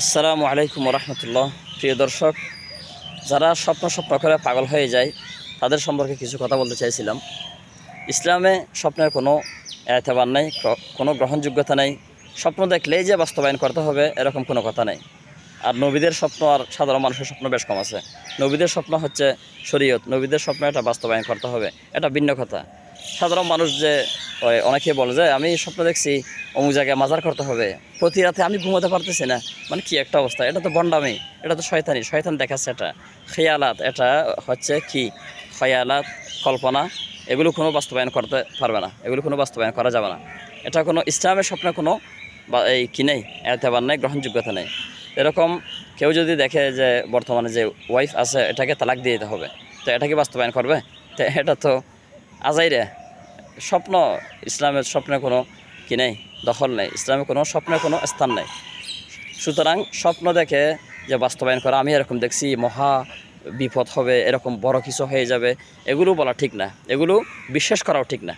আসসালামু আলাইকুম রহমতুল্লাহ। প্রিয় দর্শক, যারা স্বপ্ন করে পাগল হয়ে যায় তাদের সম্পর্কে কিছু কথা বলতে চাইছিলাম। ইসলামে স্বপ্নের কোনো এতেবার নেই, কোনো গ্রহণযোগ্যতা নেই। স্বপ্ন দেখলেই যে বাস্তবায়ন করতে হবে এরকম কোনো কথা নেই। আর নবীদের স্বপ্ন আর সাধারণ মানুষের স্বপ্ন বেশ কম আছে। নবীদের স্বপ্ন হচ্ছে শরীয়ত, নবীদের স্বপ্ন এটা বাস্তবায়ন করতে হবে, এটা ভিন্ন কথা। সাধারণ মানুষ যে অনেকে বলে যে আমি স্বপ্ন দেখছি অমুক জায়গায় মাজার করতে হবে, প্রতি রাতে আমি ঘুমাতে পারতেছি না, মানে কি একটা অবস্থা! এটা তো বন্ডামি, এটা তো শয়তান দেখাচ্ছে। এটা খেয়ালাত, এটা হচ্ছে কি খেয়ালাত, কল্পনা। এগুলো কোনো বাস্তবায়ন করতে পারবে না, এগুলো কোনো বাস্তবায়ন করা যাবে না। এটা কোনো ইসলামের স্বপ্নে কোনো বা এই কি নেই, এতেবার নেই, গ্রহণযোগ্যতা নেই। এরকম কেউ যদি দেখে যে বর্তমানে যে ওয়াইফ আছে এটাকে তালাক দিয়ে দিতে হবে, তো এটাকে বাস্তবায়ন করবে? তো এটা তো আজাইরে স্বপ্ন। ইসলামের স্বপ্নে কোনো কি নেই, দখল নেই, ইসলামের কোনো স্বপ্নে কোনো স্থান নেই। সুতরাং স্বপ্ন দেখে যে বাস্তবায়ন করা, আমি এরকম দেখছি মহা বিপদ হবে, এরকম বড় কিছু হয়ে যাবে, এগুলো বলা ঠিক না, এগুলো বিশ্বাস করাও ঠিক না।